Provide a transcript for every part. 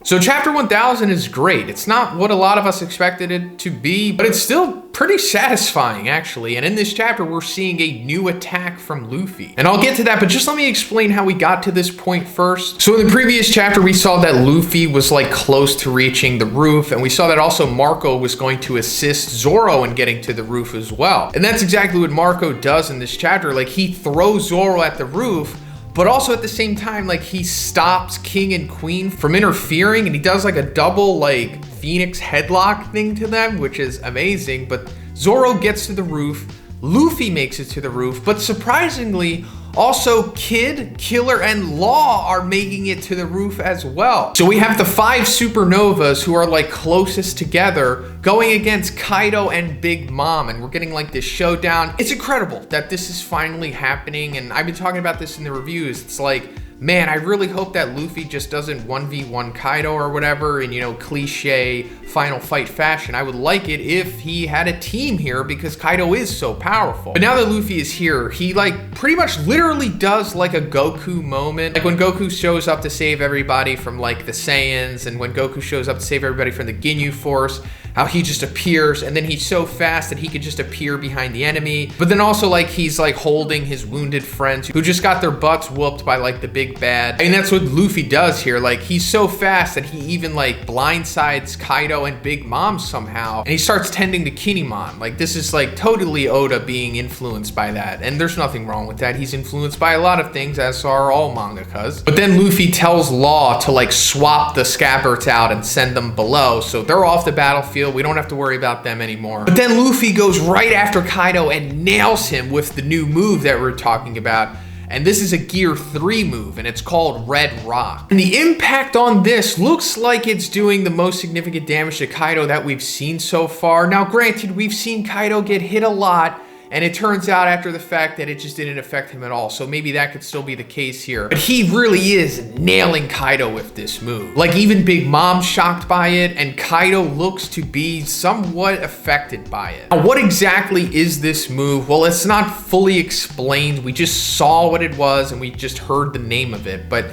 So chapter 1000 is great. It's not what a lot of us expected it to be, but it's still pretty satisfying actually. And in this chapter, we're seeing a new attack from Luffy. And I'll get to that, but just let me explain how we got to this point first. So in the previous chapter, we saw that Luffy was like close to reaching the roof. And we saw that also Marco was going to assist Zoro in getting to the roof as well. And that's exactly what Marco does in this chapter. Like he throws Zoro at the roof, but also at the same time, like he stops King and Queen from interfering, and he does like a double like Phoenix headlock thing to them, which is amazing. But Zoro gets to the roof, Luffy makes it to the roof, but surprisingly, also Kid, Killer, and Law are making it to the roof as well. So we have the 5 supernovas who are like closest together going against Kaido and Big Mom, and we're getting like this showdown. It's incredible that this is finally happening, and I've been talking about this in the reviews. It's like, man, I really hope that Luffy just doesn't 1v1 Kaido or whatever in, you know, cliche final fight fashion. I would like it if he had a team here because Kaido is so powerful. But now that Luffy is here, he like pretty much literally does like a Goku moment. Like when Goku shows up to save everybody from like the Saiyans, and when Goku shows up to save everybody from the Ginyu Force, how he just appears, and then he's so fast that he could just appear behind the enemy. But then also like he's like holding his wounded friends who just got their butts whooped by like the big bad. I mean, that's what Luffy does here. Like he's so fast that he even like blindsides Kaido and Big Mom somehow, and he starts tending to Kinemon. Like this is like totally Oda being influenced by that, and there's nothing wrong with that. He's influenced by a lot of things, as are all mangakas. But then Luffy tells Law to like swap the scabbards out and send them below, so they're off the battlefield. We don't have to worry about them anymore. But then Luffy goes right after Kaido and nails him with the new move that we're talking about. And this is a Gear 3 move, and it's called Red Rock. And the impact on this looks like it's doing the most significant damage to Kaido that we've seen so far. Now, granted, we've seen Kaido get hit a lot, and it turns out after the fact that it just didn't affect him at all. So maybe that could still be the case here. But he really is nailing Kaido with this move. Like even Big Mom's shocked by it, and Kaido looks to be somewhat affected by it. Now, what exactly is this move? Well, it's not fully explained. We just saw what it was, and we just heard the name of it. But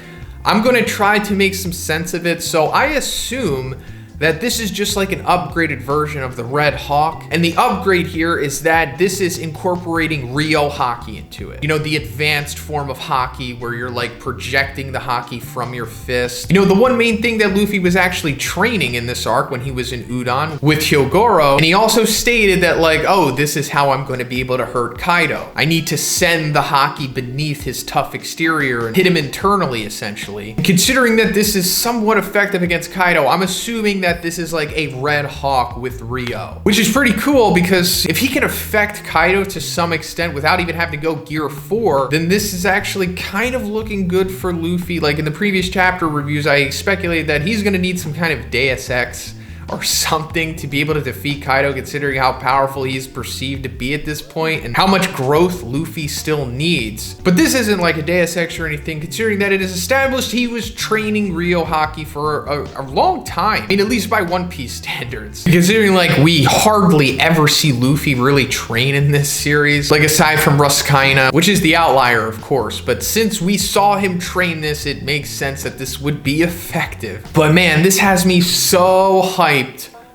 I'm gonna try to make some sense of it. So I assume that this is just like an upgraded version of the Red Hawk. And the upgrade here is that this is incorporating Ryo Haki into it. You know, the advanced form of Haki where you're like projecting the Haki from your fist. You know, the one main thing that Luffy was actually training in this arc when he was in Udon with Hyogoro. And he also stated that like, oh, this is how I'm going to be able to hurt Kaido. I need to send the Haki beneath his tough exterior and hit him internally, essentially. And considering that this is somewhat effective against Kaido, I'm assuming that this is like a Red Hawk with Ryo, which is pretty cool because if he can affect Kaido to some extent without even having to go Gear 4, then this is actually kind of looking good for Luffy. Like in the previous chapter reviews, I speculated that he's gonna need some kind of Deus Ex or something to be able to defeat Kaido, considering how powerful he is perceived to be at this point and how much growth Luffy still needs. But this isn't like a Deus Ex or anything, considering that it is established he was training Ryo Haki for a long time. I mean, at least by One Piece standards. Considering like we hardly ever see Luffy really train in this series, like aside from Ruskaina, which is the outlier of course, but since we saw him train this, it makes sense that this would be effective. But man, this has me so hyped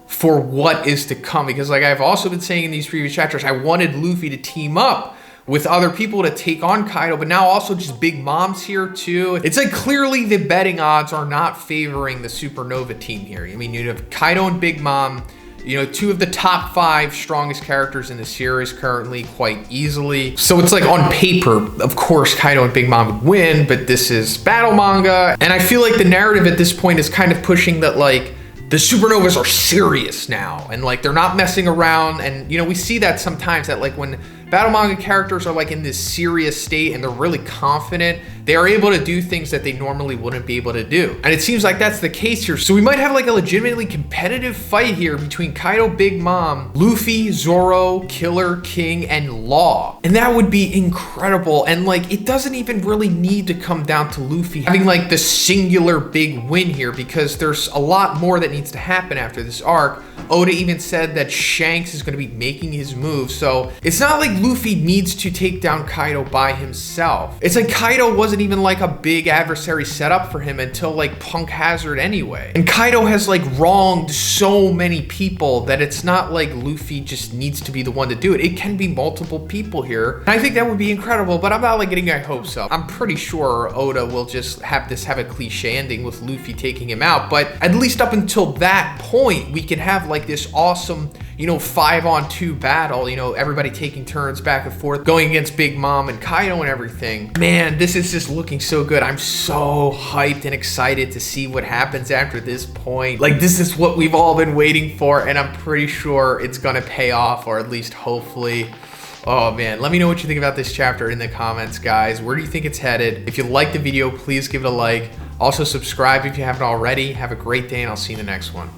for what is to come, because like I've also been saying in these previous chapters, I wanted Luffy to team up with other people to take on Kaido, but now also just Big Mom's here too. It's like clearly the betting odds are not favoring the Supernova team here. I mean, you have Kaido and Big Mom, you know, 2 of the top 5 strongest characters in the series currently quite easily. So it's like on paper, of course, Kaido and Big Mom would win, but this is battle manga. And I feel like the narrative at this point is kind of pushing that like, the supernovas are serious now, and like they're not messing around. And you know, we see that sometimes that like when battle manga characters are like in this serious state and they're really confident, they are able to do things that they normally wouldn't be able to do. And it seems like that's the case here. So we might have like a legitimately competitive fight here between Kaido, Big Mom, Luffy, Zoro, Killer, King, and Law. And that would be incredible. And like, it doesn't even really need to come down to Luffy having like the singular big win here, because there's a lot more that needs to happen after this arc. Oda even said that Shanks is going to be making his move. So it's not like Luffy needs to take down Kaido by himself. It's like Kaido wasn't even like a big adversary set up for him until like Punk Hazard anyway. And Kaido has like wronged so many people that it's not like Luffy just needs to be the one to do it. It can be multiple people here. And I think that would be incredible, but I'm not like getting my hopes up. I'm pretty sure Oda will just have a cliche ending with Luffy taking him out, but at least up until that point, we can have like this awesome, you know, 5-on-2 battle, you know, everybody taking turns back and forth, going against Big Mom and Kaido and everything. Man, this is just looking so good. I'm so hyped and excited to see what happens after this point. Like, this is what we've all been waiting for, and I'm pretty sure it's gonna pay off, or at least hopefully. Oh man, let me know what you think about this chapter in the comments, guys. Where do you think it's headed? If you liked the video, please give it a like. Also subscribe if you haven't already. Have a great day, and I'll see you in the next one.